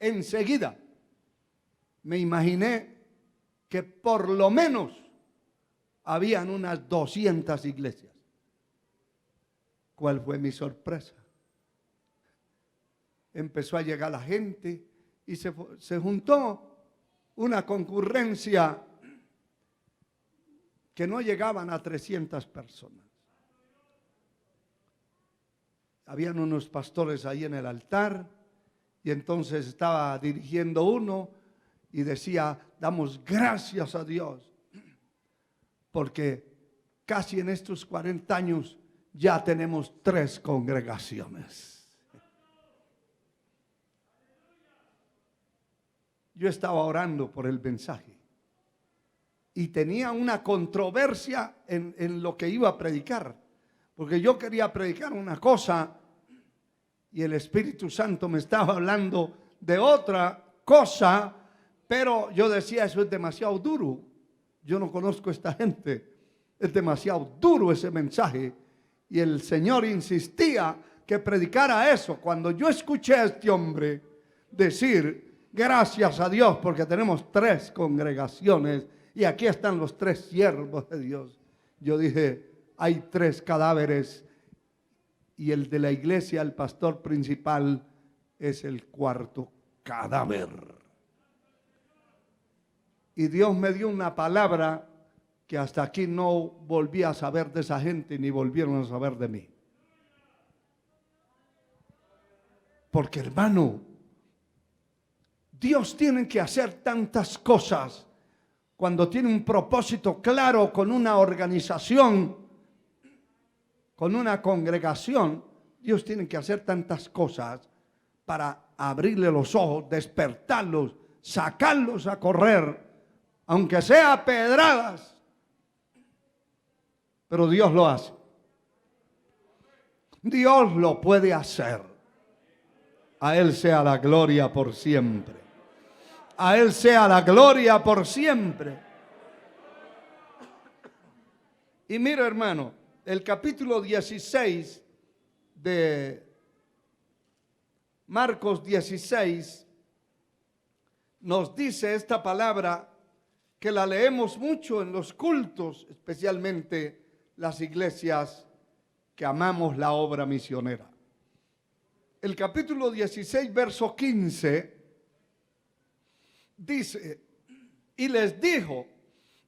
enseguida me imaginé que por lo menos habían unas 200 iglesias. ¿Cuál fue mi sorpresa? Empezó a llegar la gente y se juntó una concurrencia que no llegaban a 300 personas. Habían unos pastores ahí en el altar y entonces estaba dirigiendo uno y decía: damos gracias a Dios porque casi en estos 40 años ya tenemos 3 congregaciones. Yo estaba orando por el mensaje y tenía una controversia en lo que iba a predicar, porque yo quería predicar una cosa y el Espíritu Santo me estaba hablando de otra cosa, pero yo decía: eso es demasiado duro, yo no conozco a esta gente, es demasiado duro ese mensaje. Y el Señor insistía que predicara eso. Cuando yo escuché a este hombre decir: gracias a Dios porque tenemos 3 congregaciones y aquí están los 3 siervos de Dios, yo dije: hay 3 cadáveres y el de la iglesia, el pastor principal, es el 4º cadáver. Y Dios me dio una palabra que hasta aquí no volví a saber de esa gente ni volvieron a saber de mí. Porque, hermano, Dios tiene que hacer tantas cosas cuando tiene un propósito claro con una organización, con una congregación. Dios tiene que hacer tantas cosas para abrirle los ojos, despertarlos, sacarlos a correr, aunque sea a pedradas. Pero Dios lo hace. Dios lo puede hacer. A Él sea la gloria por siempre. A Él sea la gloria por siempre. Y mira, hermano, el capítulo 16 de Marcos 16 nos dice esta palabra que la leemos mucho en los cultos, especialmente las iglesias que amamos la obra misionera. El capítulo 16, verso 15, dice: y les dijo: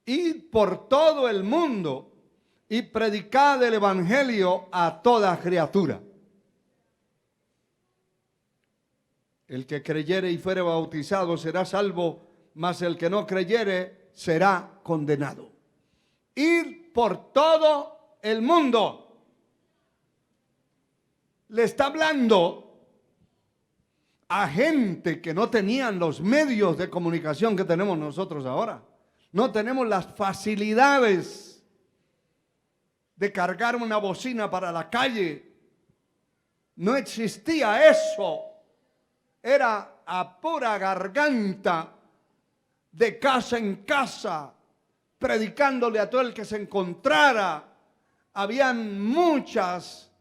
id por todo el mundo y predicad el evangelio a toda criatura. El que creyere y fuere bautizado será salvo, mas el que no creyere será condenado. Ir por todo el mundo. Le está hablando a gente que no tenían los medios de comunicación que tenemos nosotros ahora. No tenemos las facilidades de cargar una bocina para la calle. No existía eso. Era a pura garganta, de casa en casa, predicándole a todo el que se encontrara. Habían muchas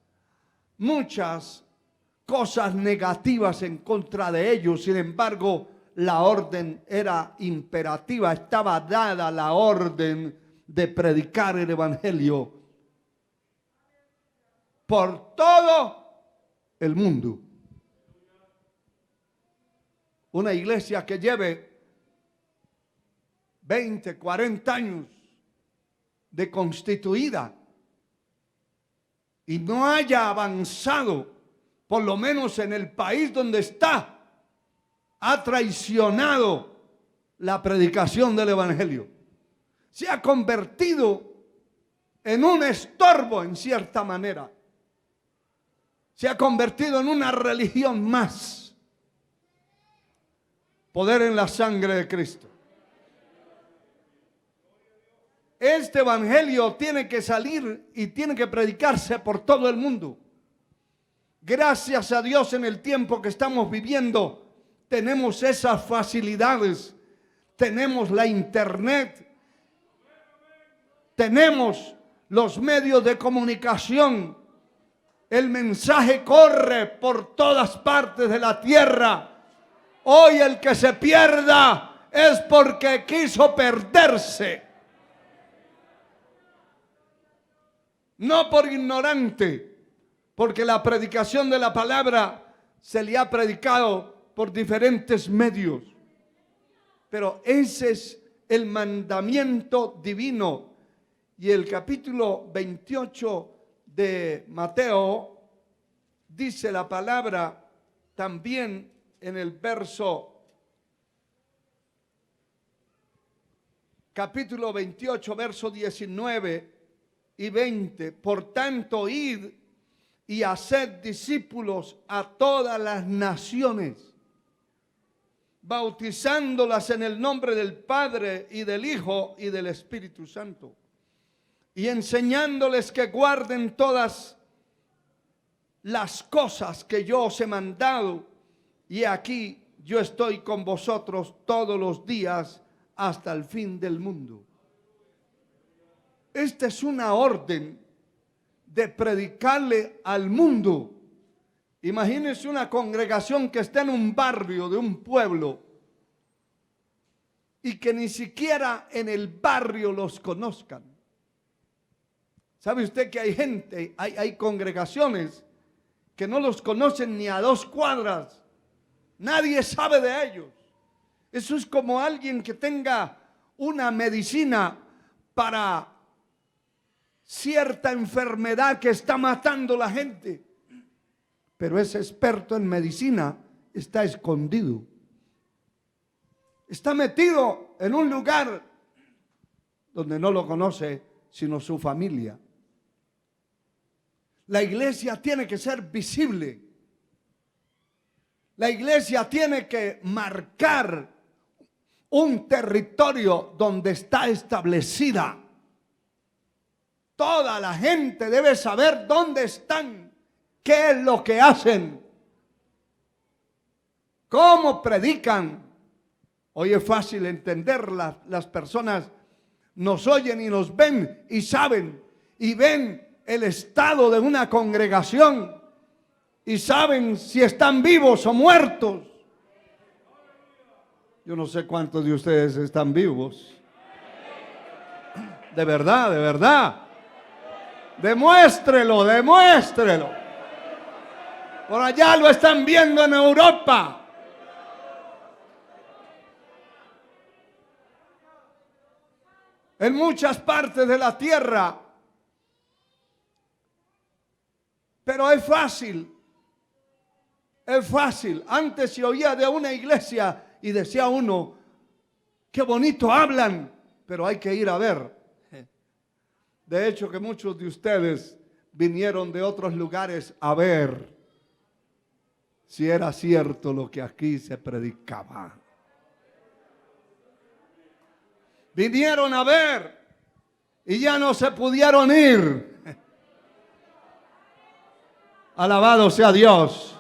cosas negativas en contra de ellos. Sin embargo, la orden era imperativa. Estaba dada la orden de predicar el evangelio por todo el mundo. Una iglesia que lleve 20, 40 años de constituida y no haya avanzado, por lo menos en el país donde está, ha traicionado la predicación del evangelio. Se ha convertido en un estorbo en cierta manera. Se ha convertido en una religión más. Poder en la sangre de Cristo. Este evangelio tiene que salir y tiene que predicarse por todo el mundo. Gracias a Dios, en el tiempo que estamos viviendo tenemos esas facilidades. Tenemos la internet. Tenemos los medios de comunicación. El mensaje corre por todas partes de la tierra. Hoy el que se pierda es porque quiso perderse. No por ignorante, porque la predicación de la palabra se le ha predicado por diferentes medios. Pero ese es el mandamiento divino. Y el capítulo 28 de Mateo dice la palabra también en el verso, capítulo 28, verso 19 y 20. Por tanto, id y haced discípulos a todas las naciones, bautizándolas en el nombre del Padre y del Hijo y del Espíritu Santo, y enseñándoles que guarden todas las cosas que yo os he mandado. Y aquí yo estoy con vosotros todos los días hasta el fin del mundo. Esta es una orden de predicarle al mundo. Imagínense una congregación que está en un barrio de un pueblo y que ni siquiera en el barrio los conozcan. ¿Sabe usted que hay gente, hay congregaciones que no los conocen ni a 2 cuadras? Nadie sabe de ellos. Eso es como alguien que tenga una medicina para cierta enfermedad que está matando a la gente, pero ese experto en medicina está escondido, está metido en un lugar donde no lo conoce sino su familia. La iglesia tiene que ser visible. La iglesia tiene que marcar un territorio donde está establecida. Toda la gente debe saber dónde están, qué es lo que hacen, cómo predican. Hoy es fácil entenderla. Las personas nos oyen y nos ven y saben y ven el estado de una congregación y saben si están vivos o muertos. Yo no sé cuántos de ustedes están vivos. De verdad, de verdad. Demuéstrelo, demuéstrelo. Por allá lo están viendo en Europa. En muchas partes de la tierra. Pero es fácil. Es fácil. Antes se oía de una iglesia y decía uno, qué bonito hablan, pero hay que ir a ver. De hecho, que muchos de ustedes vinieron de otros lugares a ver si era cierto lo que aquí se predicaba. Vinieron a ver y ya no se pudieron ir. Alabado sea Dios.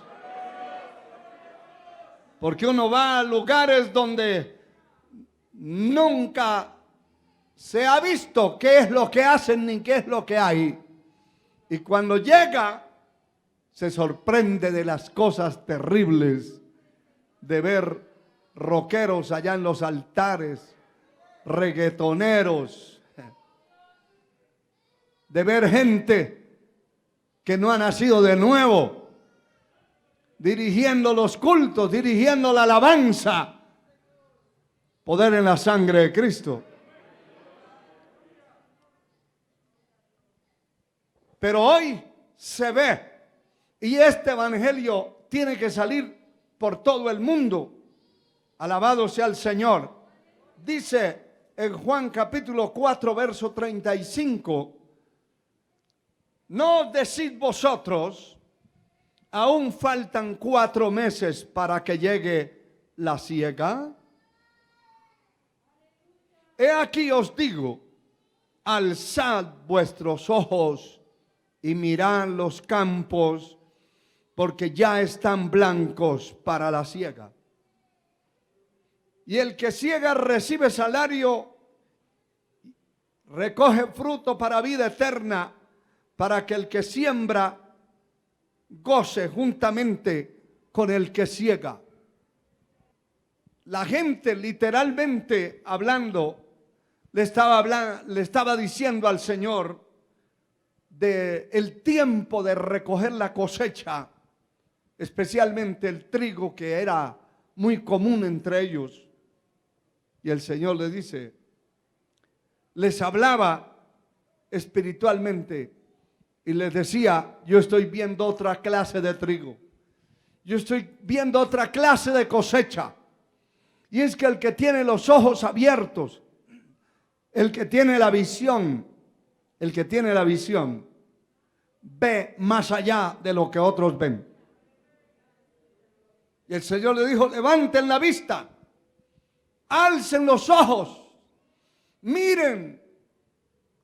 Porque uno va a lugares donde nunca se ha visto qué es lo que hacen ni qué es lo que hay. Y cuando llega, se sorprende de las cosas terribles, de ver rockeros allá en los altares, reggaetoneros, de ver gente que no ha nacido de nuevo, dirigiendo los cultos, dirigiendo la alabanza. Poder en la sangre de Cristo. Pero hoy se ve, y este evangelio tiene que salir por todo el mundo. Alabado sea el Señor. Dice en Juan capítulo 4, verso 35, ¿no decid vosotros, aún faltan 4 meses para que llegue la siega? He aquí os digo, alzad vuestros ojos y mirad los campos, porque ya están blancos para la siega. Y el que siega recibe salario, recoge fruto para vida eterna, para que el que siembra goce juntamente con el que siega. la gente literalmente hablando, le estaba diciendo al Señor de el tiempo de recoger la cosecha, especialmente el trigo, que era muy común entre ellos. Y el Señor les dice, les hablaba espiritualmente y les decía, yo estoy viendo otra clase de trigo, yo estoy viendo otra clase de cosecha. Y es que el que tiene los ojos abiertos, el que tiene la visión, ve más allá de lo que otros ven. Y el Señor le dijo, levanten la vista, alcen los ojos, miren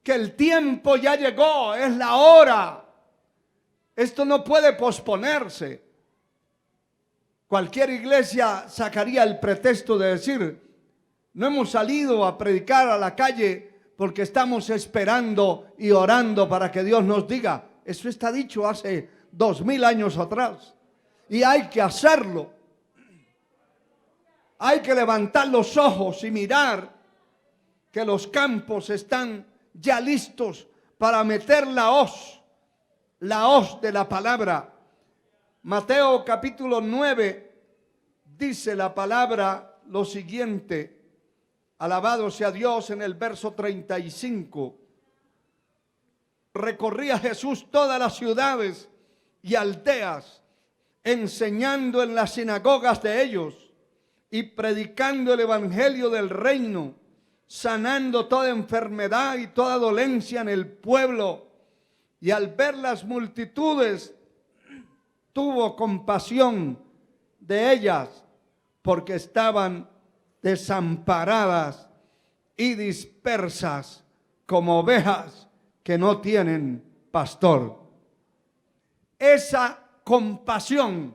que el tiempo ya llegó, es la hora. Esto no puede posponerse. Cualquier iglesia sacaría el pretexto de decir, no hemos salido a predicar a la calle porque estamos esperando y orando para que Dios nos diga. Eso está dicho hace 2000 años atrás. Y hay que hacerlo. Hay que levantar los ojos y mirar que los campos están ya listos para meter la hoz de la palabra. Mateo capítulo 9 dice la palabra lo siguiente. Alabado sea Dios, en el verso 35. Recorría Jesús todas las ciudades y aldeas, enseñando en las sinagogas de ellos y predicando el evangelio del reino, sanando toda enfermedad y toda dolencia en el pueblo. Y al ver las multitudes, tuvo compasión de ellas, porque estaban desamparadas y dispersas como ovejas que no tienen pastor. Esa compasión,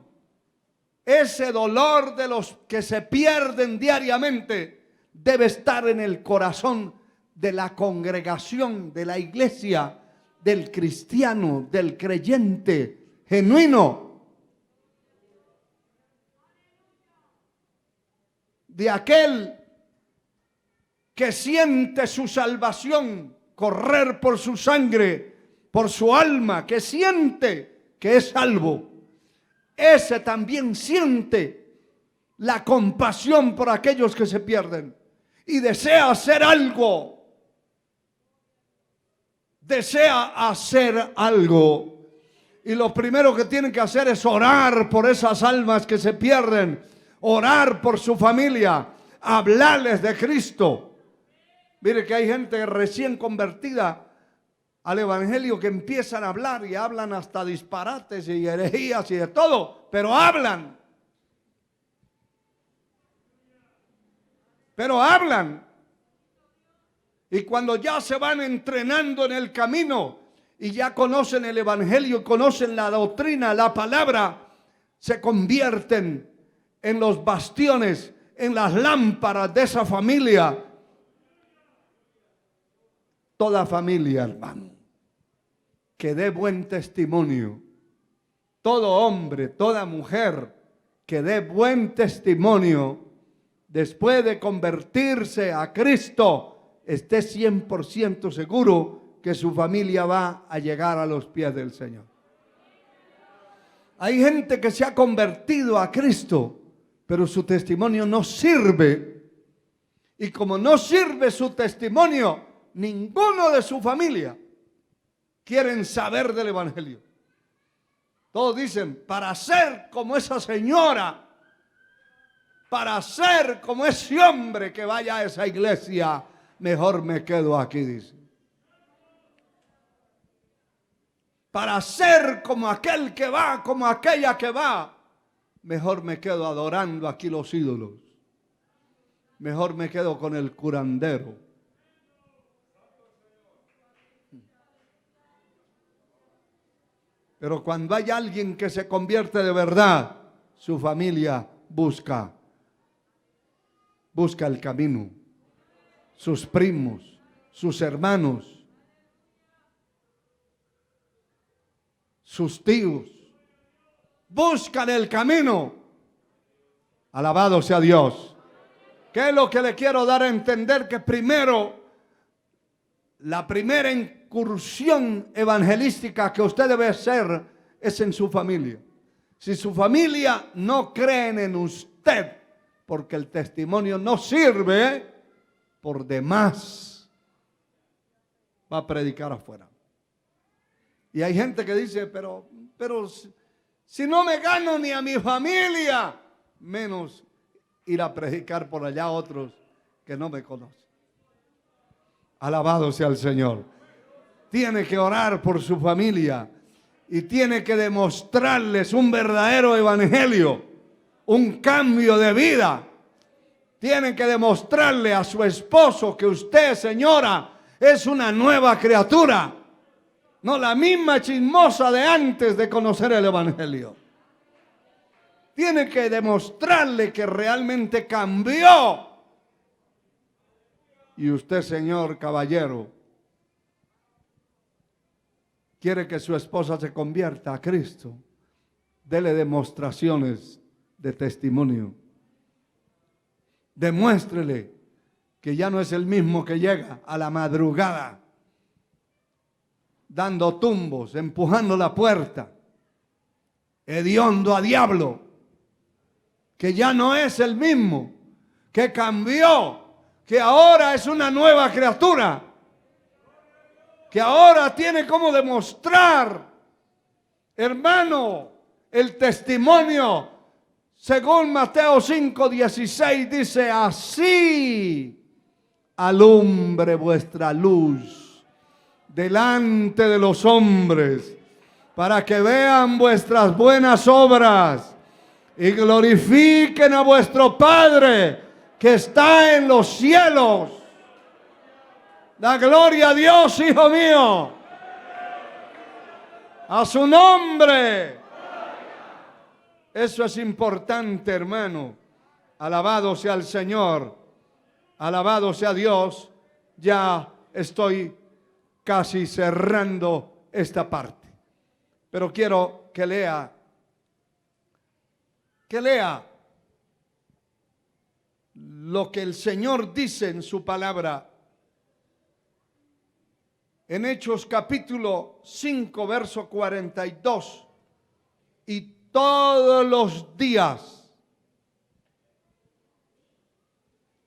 ese dolor de los que se pierden diariamente, debe estar en el corazón de la congregación, de la iglesia, del cristiano, del creyente genuino. De aquel que siente su salvación correr por su sangre, por su alma, que siente que es salvo. Ese también siente la compasión por aquellos que se pierden y desea hacer algo. Desea hacer algo. Y lo primero que tienen que hacer es orar por esas almas que se pierden. Orar por su familia, hablarles de Cristo. Mire que hay gente recién convertida al evangelio que empiezan a hablar y hablan hasta disparates y herejías y de todo, pero hablan. Pero hablan. Y cuando ya se van entrenando en el camino y ya conocen el evangelio, conocen la doctrina, la palabra, se convierten en los bastiones, en las lámparas de esa familia. Toda familia, hermano, que dé buen testimonio. Todo hombre, toda mujer que dé buen testimonio después de convertirse a Cristo, esté 100% seguro que su familia va a llegar a los pies del Señor. Hay gente que se ha convertido a Cristo, pero su testimonio no sirve. Y como no sirve su testimonio, ninguno de su familia quieren saber del evangelio. Todos dicen, para ser como esa señora, para ser como ese hombre que vaya a esa iglesia, mejor me quedo aquí, dice. Para ser como aquel que va, como aquella que va, mejor me quedo adorando aquí los ídolos. Mejor me quedo con el curandero. Pero cuando hay alguien que se convierte de verdad, su familia busca el camino. Sus primos, sus hermanos, sus tíos, buscan el camino. Alabado sea Dios. ¿Qué es lo que le quiero dar a entender? Que primero, la primera incursión evangelística que usted debe hacer es en su familia. Si su familia no creen en usted, porque el testimonio no sirve, por demás va a predicar afuera. Y hay gente que dice, pero si no me gano ni a mi familia, menos ir a predicar por allá a otros que no me conocen. Alabado sea el Señor. Tiene que orar por su familia y tiene que demostrarles un verdadero evangelio, un cambio de vida. Tiene que demostrarle a su esposo que usted, señora, es una nueva criatura, no la misma chismosa de antes de conocer el evangelio. Tiene que demostrarle que realmente cambió. Y usted, señor caballero, quiere que su esposa se convierta a Cristo. Dele demostraciones de testimonio. Demuéstrele que ya no es el mismo que llega a la madrugada, dando tumbos, empujando la puerta, hediondo a diablo. Que ya no es el mismo, que cambió, que ahora es una nueva criatura, que ahora tiene como demostrar, hermano, el testimonio. Según Mateo 5:16 dice, así alumbre vuestra luz delante de los hombres, para que vean vuestras buenas obras y glorifiquen a vuestro Padre que está en los cielos. Da gloria a Dios, hijo mío. A su nombre. Eso es importante, hermano. Alabado sea el Señor. Alabado sea Dios. Ya estoy casi cerrando esta parte. Pero quiero que lea lo que el Señor dice en su palabra. En Hechos capítulo 5, verso 42. Y todos los días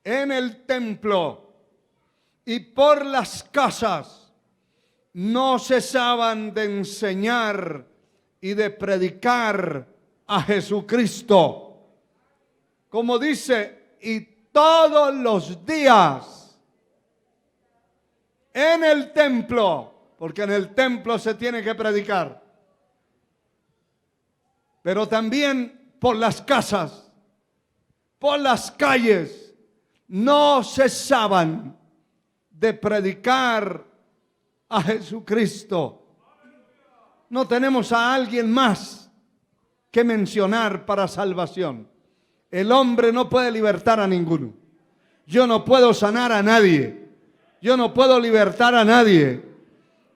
en el templo y por las casas no cesaban de enseñar y de predicar a Jesucristo. Como dice, y todos los días en el templo, porque en el templo se tiene que predicar, pero también por las casas, por las calles, no cesaban de predicar a Jesucristo. No tenemos a alguien más que mencionar para salvación. El hombre no puede libertar a ninguno. Yo no puedo sanar a nadie. Yo no puedo libertar a nadie.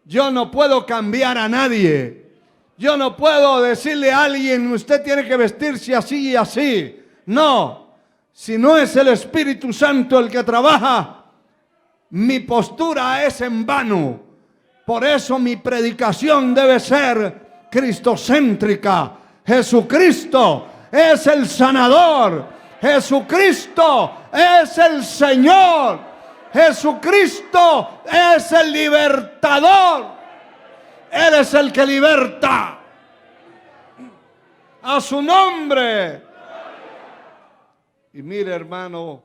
Yo no puedo cambiar a nadie. Yo no puedo decirle a alguien, usted tiene que vestirse así y así. No, si no es el Espíritu Santo el que trabaja, mi postura es en vano. Por eso mi predicación debe ser cristocéntrica. Jesucristo es el sanador. Jesucristo es el Señor. Jesucristo es el libertador. Él es el que liberta. A su nombre. Y mire, hermano,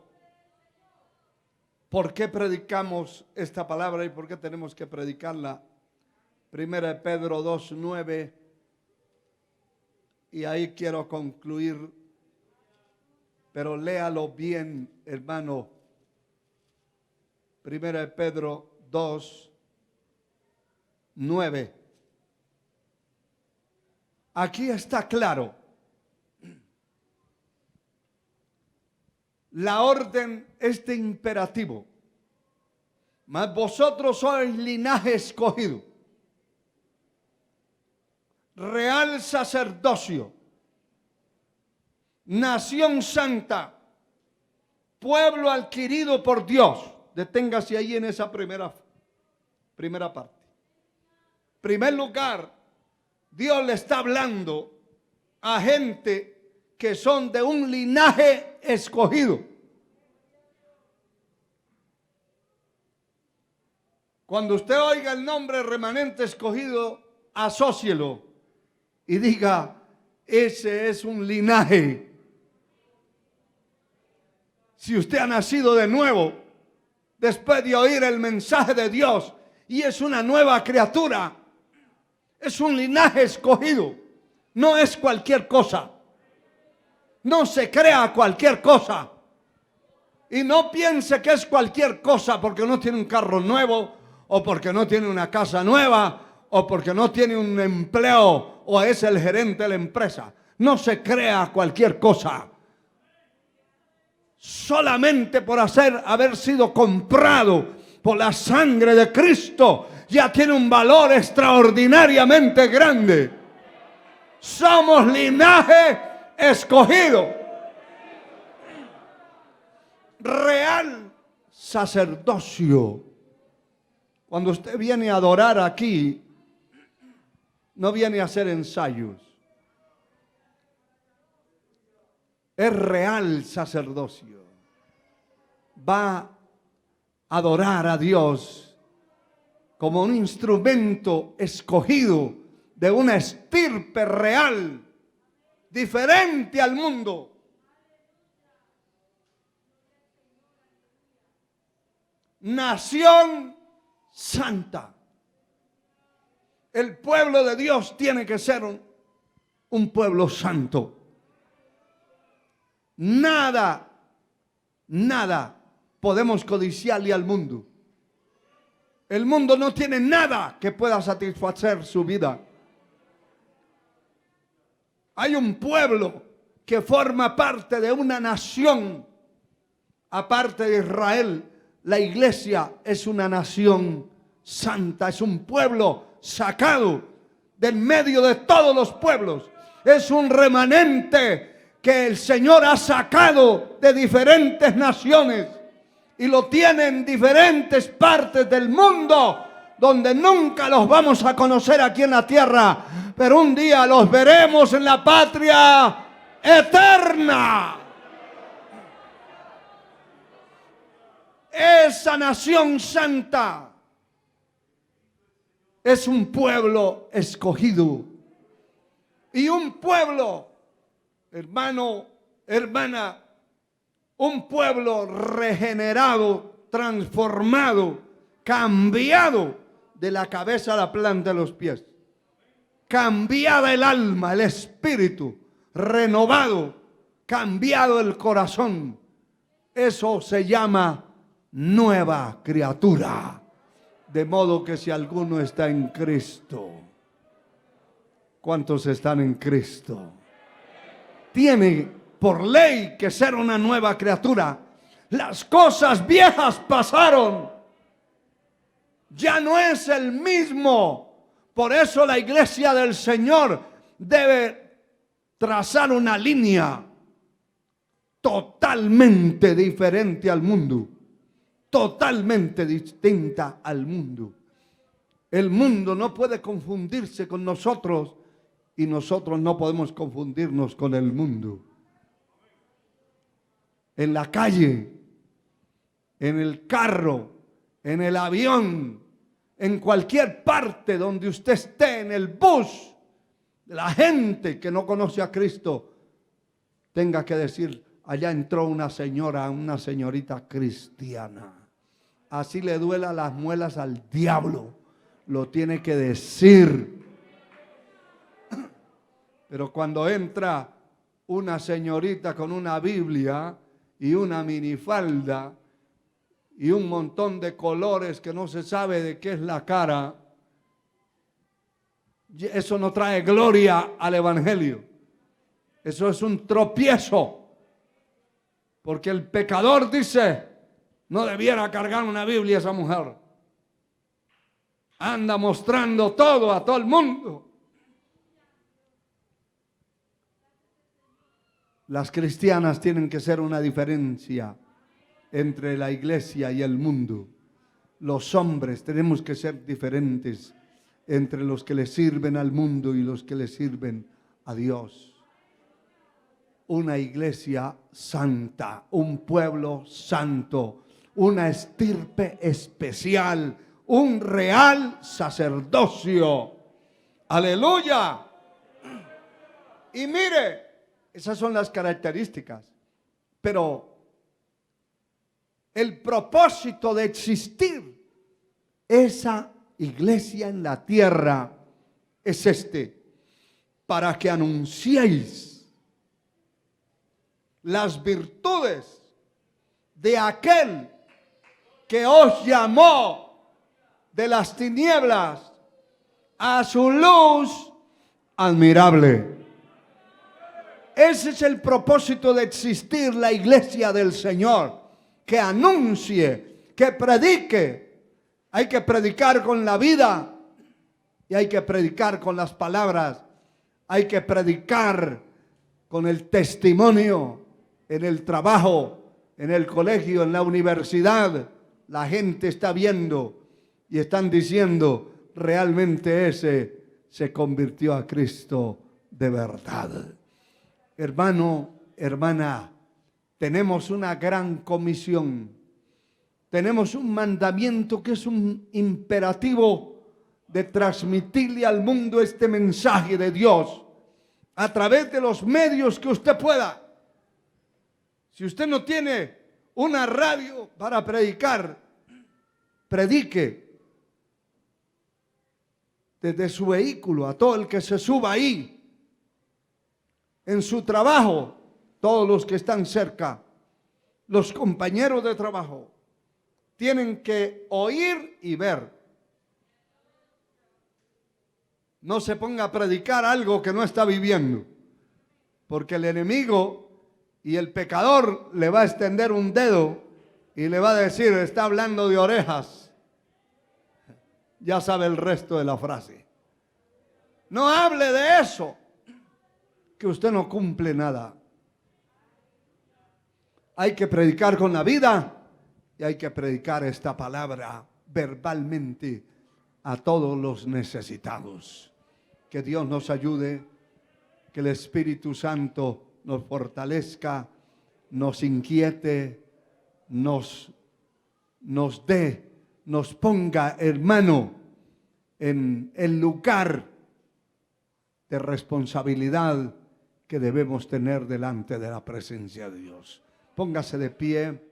¿por qué predicamos esta palabra y por qué tenemos que predicarla? Primera de Pedro 2:9. Y ahí quiero concluir, pero léalo bien, hermano. Primera de Pedro 2:9. Aquí está claro. La orden es de imperativo. Mas vosotros sois linaje escogido, real sacerdocio, nación santa, pueblo adquirido por Dios. Deténgase ahí en esa primera parte. En primer lugar, Dios le está hablando a gente que son de un linaje escogido. Cuando usted oiga el nombre remanente escogido, asócielo y diga, ese es un linaje. Si usted ha nacido de nuevo, después de oír el mensaje de Dios, y es una nueva criatura, es un linaje escogido, no es cualquier cosa. No se crea cualquier cosa. Y no piense que es cualquier cosa porque no tiene un carro nuevo, o porque no tiene una casa nueva, o porque no tiene un empleo, o es el gerente de la empresa. No se crea cualquier cosa. Solamente por haber sido comprado por la sangre de Cristo, ya tiene un valor extraordinariamente grande. Somos linaje escogido, real sacerdocio. Cuando usted viene a adorar aquí, no viene a hacer ensayos. Es real sacerdocio. Va a adorar a Dios como un instrumento escogido de una estirpe real, diferente al mundo. Nación santa. El pueblo de Dios tiene que ser un pueblo santo. Nada podemos codiciarle al mundo. El mundo no tiene nada que pueda satisfacer su vida. Hay un pueblo que forma parte de una nación. Aparte de Israel, la iglesia es una nación santa. Es un pueblo sacado del medio de todos los pueblos. Es un remanente que el Señor ha sacado de diferentes naciones y lo tiene en diferentes partes del mundo, donde nunca los vamos a conocer aquí en la tierra, pero un día los veremos en la patria eterna. Esa nación santa es un pueblo escogido. Y un pueblo, hermano, hermana, un pueblo regenerado, transformado, cambiado de la cabeza a la planta de los pies. Cambiada el alma, el espíritu, renovado, cambiado el corazón. Eso se llama nueva criatura. De modo que si alguno está en Cristo, ¿cuántos están en Cristo? Tiene por ley que ser una nueva criatura. Las cosas viejas pasaron. Ya no es el mismo. Por eso la iglesia del Señor debe trazar una línea totalmente diferente al mundo. Totalmente distinta al mundo. El mundo no puede confundirse con nosotros y nosotros no podemos confundirnos con el mundo. En la calle, en el carro, en el avión, en cualquier parte donde usted esté, en el bus, la gente que no conoce a Cristo tenga que decir, allá entró una señora, una señorita cristiana. Así le duela las muelas al diablo, lo tiene que decir. Pero cuando entra una señorita con una Biblia y una minifalda y un montón de colores que no se sabe de qué es la cara, eso no trae gloria al evangelio. Eso es un tropiezo. Porque el pecador dice, no debiera cargar una Biblia esa mujer. Anda mostrando todo a todo el mundo. Las cristianas tienen que ser una diferencia entre la iglesia y el mundo. Los hombres tenemos que ser diferentes entre los que le sirven al mundo y los que le sirven a Dios. Una iglesia santa, un pueblo santo, una estirpe especial, un real sacerdocio. ¡Aleluya! Y mire, esas son las características. Pero el propósito de existir esa iglesia en la tierra es para que anunciéis las virtudes de aquel que os llamó de las tinieblas a su luz admirable. Ese es el propósito de existir la iglesia del Señor, que anuncie, que predique. Hay que predicar con la vida y hay que predicar con las palabras. Hay que predicar con el testimonio en el trabajo, en el colegio, en la universidad. La gente está viendo y están diciendo, realmente ese se convirtió a Cristo de verdad. Hermano, hermana, tenemos una gran comisión. Tenemos un mandamiento que es un imperativo de transmitirle al mundo este mensaje de Dios a través de los medios que usted pueda. Si usted no tiene una radio para predicar, predique desde su vehículo a todo el que se suba ahí. En su trabajo, todos los que están cerca, los compañeros de trabajo, tienen que oír y ver. No se ponga a predicar algo que no está viviendo, porque el enemigo y el pecador le va a extender un dedo y le va a decir, está hablando de orejas. Ya sabe el resto de la frase. No hable de eso, que usted no cumple nada. Hay que predicar con la vida y hay que predicar esta palabra verbalmente a todos los necesitados. Que Dios nos ayude, que el Espíritu Santo nos fortalezca, nos inquiete, nos ponga, hermano, en el lugar de responsabilidad que debemos tener delante de la presencia de Dios. Póngase de pie.